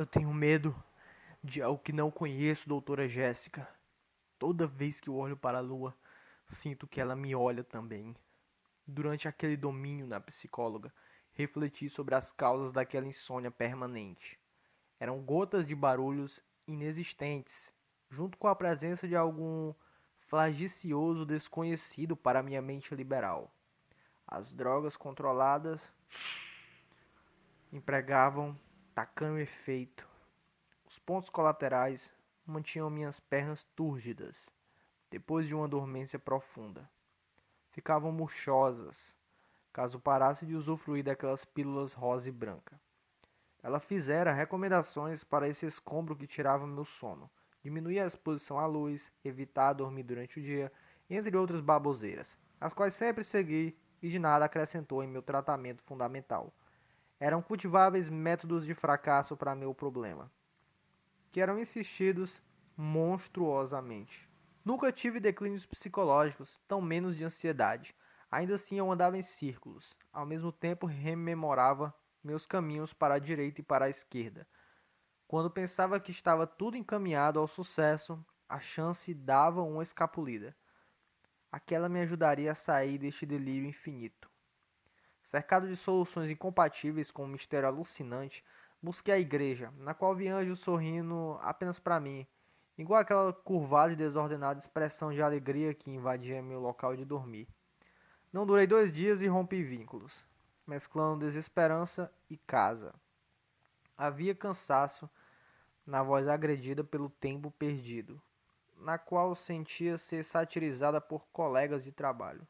Eu tenho medo de algo que não conheço, doutora Jéssica. Toda vez que eu olho para a lua, sinto que ela me olha também. Durante aquele domínio na psicóloga, refleti sobre as causas daquela insônia permanente. Eram gotas de barulhos inexistentes, junto com a presença de algum flagicioso desconhecido para minha mente liberal. As drogas controladas empregavam tacanho efeito. Os pontos colaterais mantinham minhas pernas túrgidas, depois de uma dormência profunda. Ficavam murchosas, caso parasse de usufruir daquelas pílulas rosa e branca. Ela fizera recomendações para esse escombro que tirava meu sono, diminuir a exposição à luz, evitar dormir durante o dia, entre outras baboseiras, as quais sempre segui e de nada acrescentou em meu tratamento fundamental. Eram cultiváveis métodos de fracasso para meu problema, que eram insistidos monstruosamente. Nunca tive declínios psicológicos, tão menos de ansiedade. Ainda assim eu andava em círculos. Ao mesmo tempo rememorava meus caminhos para a direita e para a esquerda. Quando pensava que estava tudo encaminhado ao sucesso, a chance dava uma escapulida. Aquela me ajudaria a sair deste delírio infinito. Cercado de soluções incompatíveis com um mistério alucinante, busquei a igreja, na qual vi anjos sorrindo apenas para mim, igual aquela curvada e desordenada expressão de alegria que invadia meu local de dormir. Não durei 2 dias e rompi vínculos, mesclando desesperança e casa. Havia cansaço na voz agredida pelo tempo perdido, na qual sentia ser satirizada por colegas de trabalho.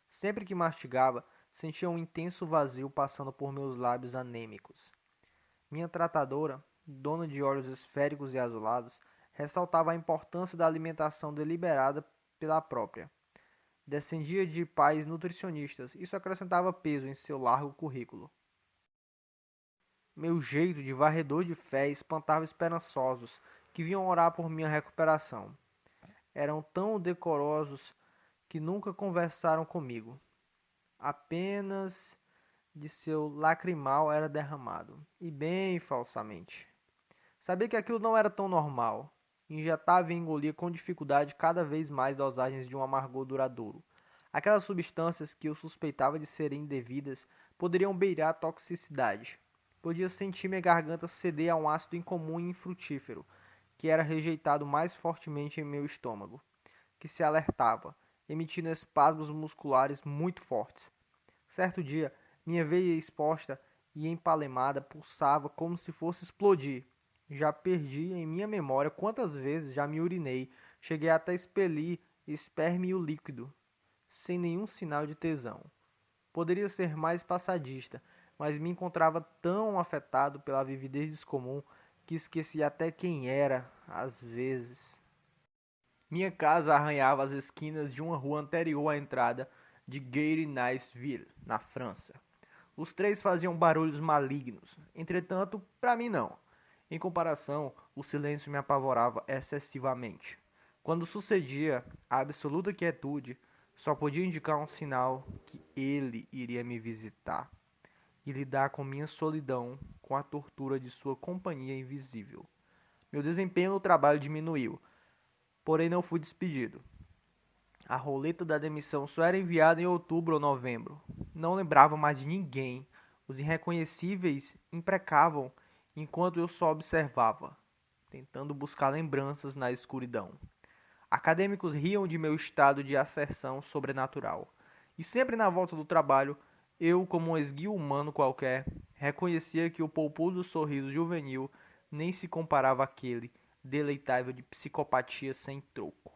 Sempre que mastigava, sentia um intenso vazio passando por meus lábios anêmicos. Minha tratadora, dona de olhos esféricos e azulados, ressaltava a importância da alimentação deliberada pela própria. Descendia de pais nutricionistas, isso acrescentava peso em seu largo currículo. Meu jeito de varredor de fé espantava esperançosos que vinham orar por minha recuperação. Eram tão decorosos que nunca conversaram comigo. Apenas de seu lacrimal era derramado, e bem falsamente. Sabia que aquilo não era tão normal. Injetava e engolia com dificuldade cada vez mais dosagens de um amargor duradouro. Aquelas substâncias que eu suspeitava de serem indevidas poderiam beirar a toxicidade. Podia sentir minha garganta ceder a um ácido incomum e infrutífero, que era rejeitado mais fortemente em meu estômago, que se alertava, emitindo espasmos musculares muito fortes. Certo dia, minha veia exposta e empalemada pulsava como se fosse explodir. Já perdi em minha memória quantas vezes já me urinei, cheguei até expelir espermio líquido, sem nenhum sinal de tesão. Poderia ser mais passadista, mas me encontrava tão afetado pela vividez descomum que esqueci até quem era, às vezes. Minha casa arranhava as esquinas de uma rua anterior à entrada de Gairy-Niceville, na França. Os três faziam barulhos malignos, entretanto, para mim não. Em comparação, o silêncio me apavorava excessivamente. Quando sucedia, a absoluta quietude só podia indicar um sinal que ele iria me visitar e lidar com minha solidão, com a tortura de sua companhia invisível. Meu desempenho no trabalho diminuiu, porém não fui despedido. A roleta da demissão só era enviada em outubro ou novembro. Não lembrava mais de ninguém. Os irreconhecíveis imprecavam enquanto eu só observava, tentando buscar lembranças na escuridão. Acadêmicos riam de meu estado de asserção sobrenatural. E sempre na volta do trabalho, eu, como um esguio humano qualquer, reconhecia que o polpudo sorriso juvenil nem se comparava àquele deleitável de psicopatia sem troco.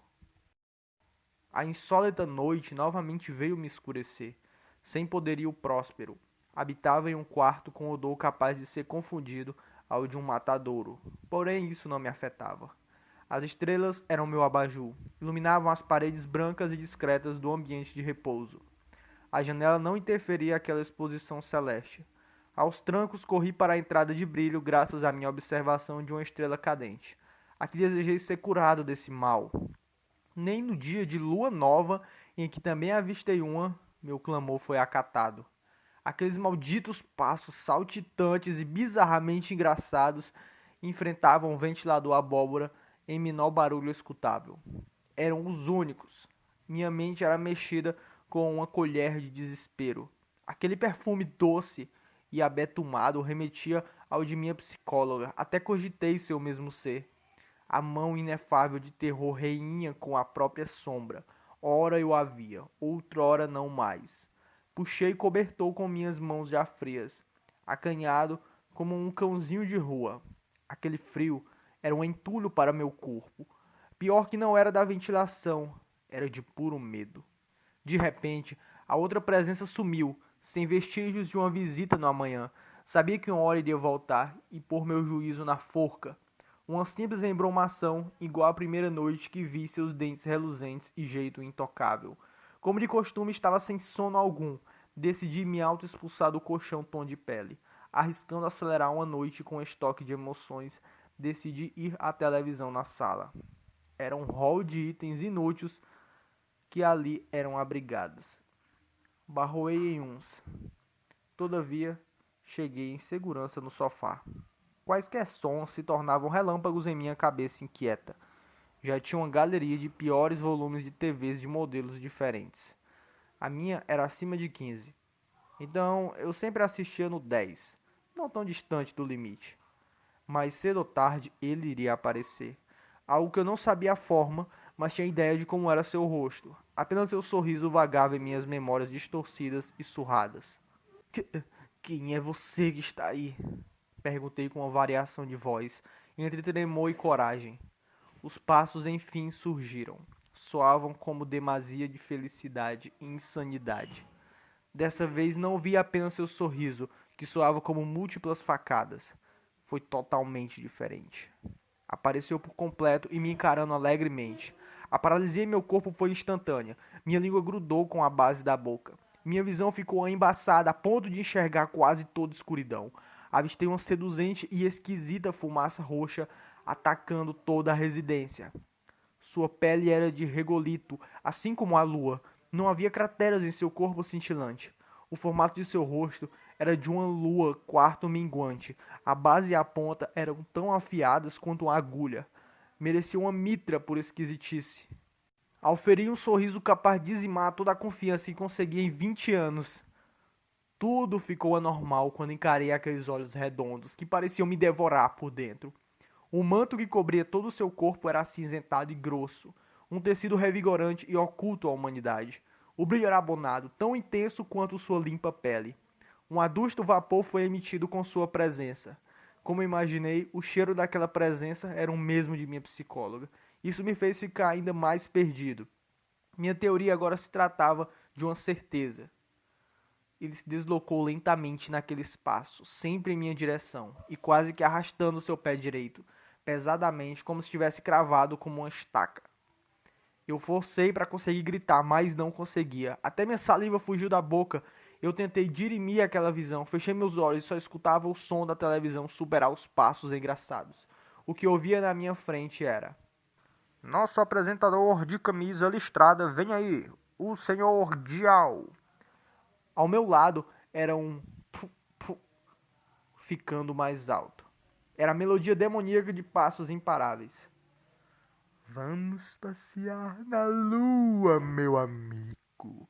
A insólita noite novamente veio me escurecer. Sem poderio próspero, habitava em um quarto com odor capaz de ser confundido ao de um matadouro. Porém, isso não me afetava. As estrelas eram meu abajur, iluminavam as paredes brancas e discretas do ambiente de repouso. A janela não interferia àquela exposição celeste. Aos trancos corri para a entrada de brilho graças à minha observação de uma estrela cadente. Aqui desejei ser curado desse mal. Nem no dia de lua nova, em que também avistei uma, meu clamor foi acatado. Aqueles malditos passos saltitantes e bizarramente engraçados enfrentavam o ventilador abóbora em menor barulho escutável. Eram os únicos. Minha mente era mexida com uma colher de desespero. Aquele perfume doce e abetumado remetia ao de minha psicóloga. Até cogitei seu mesmo ser. A mão inefável de terror reinha com a própria sombra. Ora eu havia, outrora não mais. Puxei cobertor com minhas mãos já frias, acanhado como um cãozinho de rua. Aquele frio era um entulho para meu corpo. Pior que não era da ventilação, era de puro medo. De repente, a outra presença sumiu, sem vestígios de uma visita no amanhã. Sabia que uma hora iria voltar e pôr meu juízo na forca. Uma simples embromação, igual à primeira noite que vi seus dentes reluzentes e jeito intocável. Como de costume, estava sem sono algum. Decidi me auto-expulsar do colchão tom de pele. Arriscando acelerar uma noite com estoque de emoções, decidi ir à televisão na sala. Era um rol de itens inúteis que ali eram abrigados. Barroei em uns. Todavia, cheguei em segurança no sofá. Quaisquer sons se tornavam relâmpagos em minha cabeça inquieta. Já tinha uma galeria de piores volumes de TVs de modelos diferentes. A minha era acima de 15. Então, eu sempre assistia no 10, não tão distante do limite. Mais cedo ou tarde, ele iria aparecer. Algo que eu não sabia a forma, mas tinha ideia de como era seu rosto. Apenas seu sorriso vagava em minhas memórias distorcidas e surradas. Quem é você que está aí? Perguntei com uma variação de voz, entre tremor e coragem. Os passos enfim surgiram. Soavam como demasia de felicidade e insanidade. Dessa vez não vi apenas seu sorriso, que soava como múltiplas facadas. Foi totalmente diferente. Apareceu por completo e me encarando alegremente. A paralisia em meu corpo foi instantânea. Minha língua grudou com a base da boca. Minha visão ficou embaçada a ponto de enxergar quase toda escuridão. Avistei uma seduzente e esquisita fumaça roxa atacando toda a residência. Sua pele era de regolito, assim como a lua. Não havia crateras em seu corpo cintilante. O formato de seu rosto era de uma lua quarto minguante. A base e a ponta eram tão afiadas quanto uma agulha. Merecia uma mitra por esquisitice. Auferi um sorriso capaz de dizimar toda a confiança que consegui em 20 anos. Tudo ficou anormal quando encarei aqueles olhos redondos que pareciam me devorar por dentro. O manto que cobria todo o seu corpo era acinzentado e grosso, um tecido revigorante e oculto à humanidade. O brilho era abonado, tão intenso quanto sua limpa pele. Um adusto vapor foi emitido com sua presença. Como imaginei, o cheiro daquela presença era o mesmo de minha psicóloga. Isso me fez ficar ainda mais perdido. Minha teoria agora se tratava de uma certeza. Ele se deslocou lentamente naquele espaço, sempre em minha direção, e quase que arrastando seu pé direito, pesadamente, como se estivesse cravado como uma estaca. Eu forcei para conseguir gritar, mas não conseguia. Até minha saliva fugiu da boca. Eu tentei dirimir aquela visão, fechei meus olhos e só escutava o som da televisão superar os passos engraçados. O que ouvia na minha frente era: nosso apresentador de camisa listrada, vem aí, o senhor Dial. Ao meu lado era um ficando mais alto. Era a melodia demoníaca de passos imparáveis. Vamos passear na lua, meu amigo.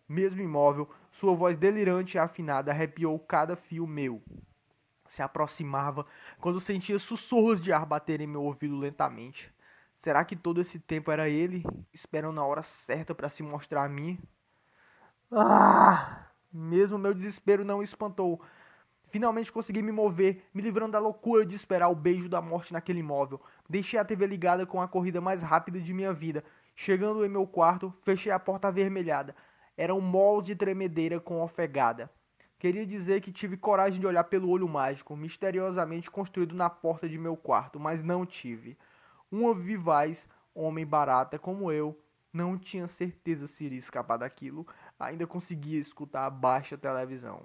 Mesmo imóvel, sua voz delirante e afinada arrepiou cada fio meu. Se aproximava quando sentia sussurros de ar bater em meu ouvido lentamente. Será que todo esse tempo era ele, esperando a hora certa para se mostrar a mim? Mesmo meu desespero não o espantou. Finalmente consegui me mover, me livrando da loucura de esperar o beijo da morte naquele imóvel. Deixei a TV ligada com a corrida mais rápida de minha vida. Chegando em meu quarto, fechei a porta avermelhada. Era um molde de tremedeira com ofegada. Queria dizer que tive coragem de olhar pelo olho mágico, misteriosamente construído na porta de meu quarto, mas não tive. Uma vivaz homem barata como eu não tinha certeza se iria escapar daquilo. Ainda conseguia escutar a baixa televisão.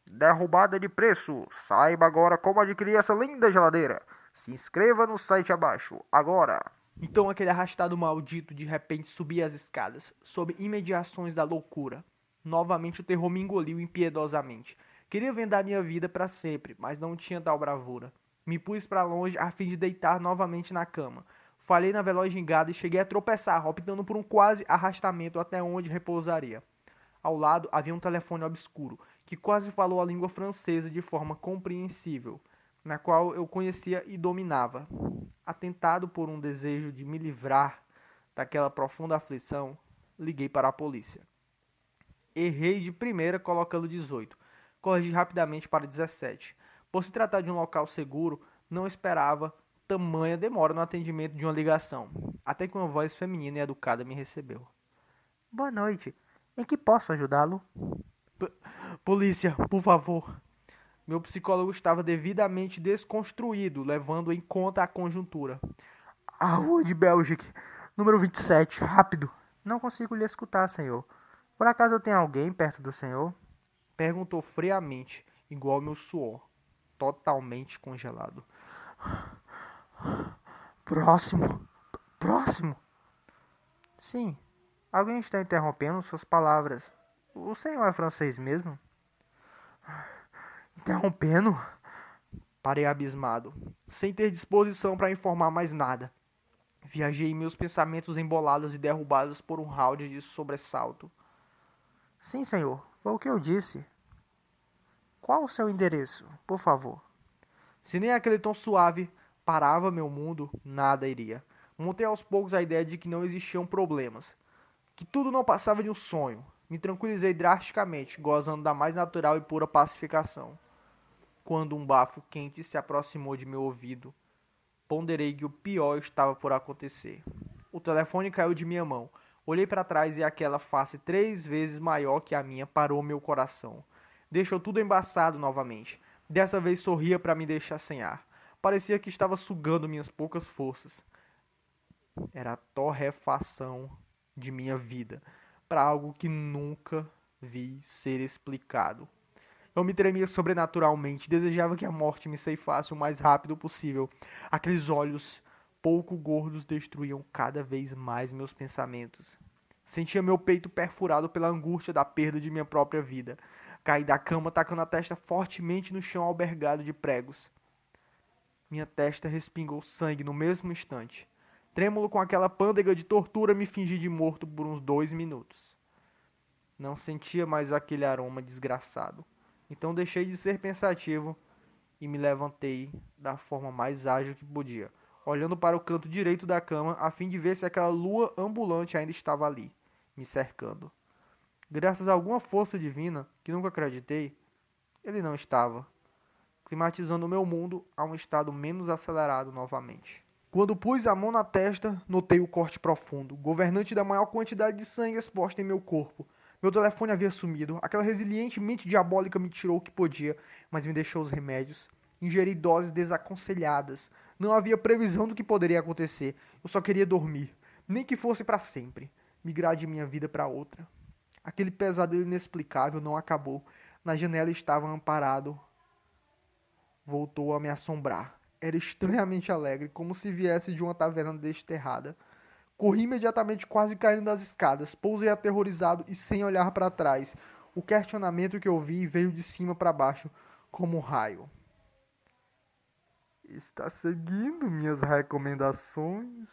Derrubada de preço. Saiba agora como adquirir essa linda geladeira. Se inscreva no site abaixo, agora. Então aquele arrastado maldito de repente subia as escadas, sob imediações da loucura. Novamente o terror me engoliu impiedosamente. Queria vendar minha vida para sempre, mas não tinha tal bravura. Me pus para longe a fim de deitar novamente na cama. Falhei na veloz gingada e cheguei a tropeçar, optando por um quase arrastamento até onde repousaria. Ao lado havia um telefone obscuro, que quase falou a língua francesa de forma compreensível, na qual eu conhecia e dominava. Atentado por um desejo de me livrar daquela profunda aflição, liguei para a polícia. Errei de primeira colocando 18. Corrigi rapidamente para 17. Por se tratar de um local seguro, não esperava tamanha demora no atendimento de uma ligação, até que uma voz feminina e educada me recebeu. Boa noite. Em que posso ajudá-lo? Polícia, por favor. Meu psicólogo estava devidamente desconstruído, levando em conta a conjuntura. A Rua de Bélgica, número 27, rápido. Não consigo lhe escutar, senhor. Por acaso tem alguém perto do senhor? Perguntou friamente, igual ao meu suor, totalmente congelado. Próximo? Próximo? Sim. Alguém está interrompendo suas palavras. O senhor é francês mesmo? Interrompendo? Parei abismado, sem ter disposição para informar mais nada. Viajei em meus pensamentos embolados e derrubados por um round de sobressalto. Sim, senhor. Foi o que eu disse. Qual o seu endereço, por favor? Se nem aquele tom suave parava meu mundo, nada iria. Montei aos poucos a ideia de que não existiam problemas, que tudo não passava de um sonho. Me tranquilizei drasticamente, gozando da mais natural e pura pacificação. Quando um bafo quente se aproximou de meu ouvido, ponderei que o pior estava por acontecer. O telefone caiu de minha mão. Olhei para trás e aquela face 3 vezes maior que a minha parou meu coração. Deixou tudo embaçado novamente. Dessa vez sorria para me deixar sem ar. Parecia que estava sugando minhas poucas forças. Era a torrefação de minha vida, para algo que nunca vi ser explicado. Eu me tremia sobrenaturalmente, desejava que a morte me ceifasse o mais rápido possível. Aqueles olhos pouco gordos destruíam cada vez mais meus pensamentos. Sentia meu peito perfurado pela angústia da perda de minha própria vida. Caí da cama, tacando a testa fortemente no chão albergado de pregos. Minha testa respingou sangue no mesmo instante. Trêmulo com aquela pândega de tortura, me fingi de morto por uns 2 minutos. Não sentia mais aquele aroma desgraçado. Então deixei de ser pensativo e me levantei da forma mais ágil que podia, olhando para o canto direito da cama a fim de ver se aquela lua ambulante ainda estava ali, me cercando. Graças a alguma força divina, que nunca acreditei, ele não estava, climatizando o meu mundo a um estado menos acelerado novamente. Quando pus a mão na testa, notei o corte profundo, governante da maior quantidade de sangue exposta em meu corpo. Meu telefone havia sumido. Aquela resiliente mente diabólica me tirou o que podia, mas me deixou os remédios. Ingeri doses desaconselhadas. Não havia previsão do que poderia acontecer. Eu só queria dormir, nem que fosse para sempre. Migrar de minha vida para outra. Aquele pesadelo inexplicável não acabou. Na janela estava amparado. Voltou a me assombrar. Era estranhamente alegre, como se viesse de uma taverna desterrada. Corri imediatamente, quase caindo das escadas. Pousei aterrorizado e sem olhar para trás. O questionamento que ouvi veio de cima para baixo, como um raio. Está seguindo minhas recomendações?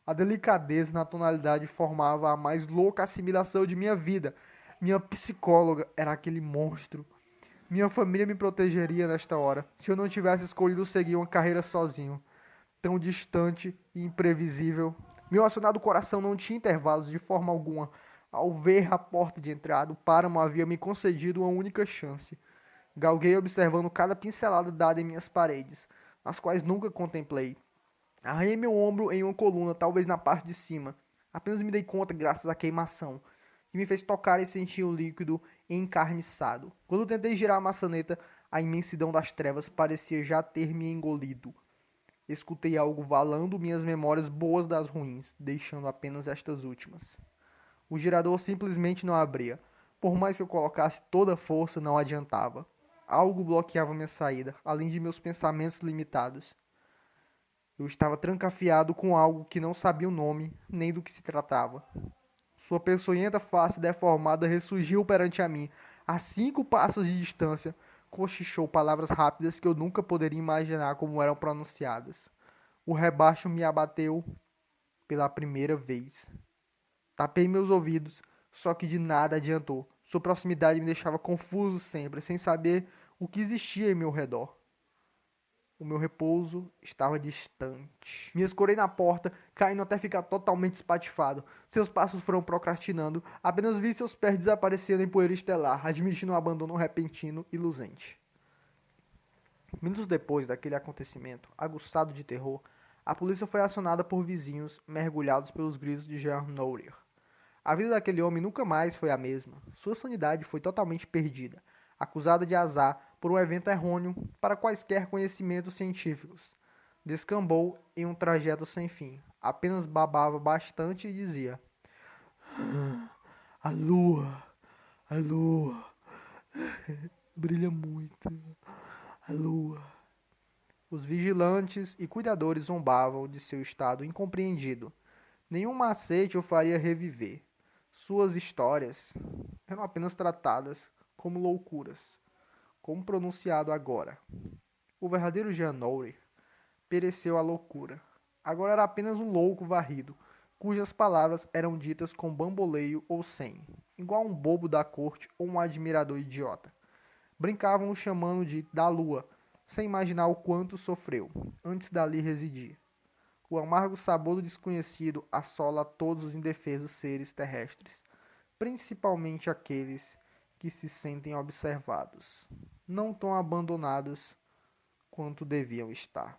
A delicadeza na tonalidade formava a mais louca assimilação de minha vida. Minha psicóloga era aquele monstro. Minha família me protegeria nesta hora, se eu não tivesse escolhido seguir uma carreira sozinho. Tão distante e imprevisível. Meu acionado coração não tinha intervalos de forma alguma. Ao ver a porta de entrada, o páramo havia me concedido uma única chance. Galguei observando cada pincelada dada em minhas paredes, as quais nunca contemplei. Arranhei meu ombro em uma coluna, talvez na parte de cima. Apenas me dei conta graças à queimação, que me fez tocar e sentir o líquido encarniçado. Quando tentei girar a maçaneta, a imensidão das trevas parecia já ter me engolido. Escutei algo valando minhas memórias boas das ruins, deixando apenas estas últimas. O girador simplesmente não abria. Por mais que eu colocasse toda a força, não adiantava. Algo bloqueava minha saída, além de meus pensamentos limitados. Eu estava trancafiado com algo que não sabia o nome, nem do que se tratava. Sua peçonhenta face deformada ressurgiu perante a mim, a 5 passos de distância. Cochichou palavras rápidas que eu nunca poderia imaginar como eram pronunciadas. O rebaixo me abateu pela primeira vez. Tapei meus ouvidos, só que de nada adiantou. Sua proximidade me deixava confuso sempre, sem saber o que existia em meu redor. O meu repouso estava distante. Me escorei na porta, caindo até ficar totalmente espatifado. Seus passos foram procrastinando, apenas vi seus pés desaparecendo em poeira estelar, admitindo um abandono repentino e luzente. Minutos depois daquele acontecimento, aguçado de terror, a polícia foi acionada por vizinhos, mergulhados pelos gritos de Jean Nourier. A vida daquele homem nunca mais foi a mesma. Sua sanidade foi totalmente perdida, acusada de azar por um evento errôneo para quaisquer conhecimentos científicos. Descambou em um trajeto sem fim. Apenas babava bastante e dizia: A lua, a lua, brilha muito, a lua. Os vigilantes e cuidadores zombavam de seu estado incompreendido. Nenhum macete o faria reviver. Suas histórias eram apenas tratadas como loucuras, como pronunciado agora. O verdadeiro Jean Nourier pereceu à loucura. Agora era apenas um louco varrido, cujas palavras eram ditas com bamboleio ou sem, igual um bobo da corte ou um admirador idiota. Brincavam o chamando de da lua, sem imaginar o quanto sofreu, antes dali residir. O amargo sabor do desconhecido assola todos os indefesos seres terrestres, principalmente aqueles que se sentem observados, não tão abandonados quanto deviam estar.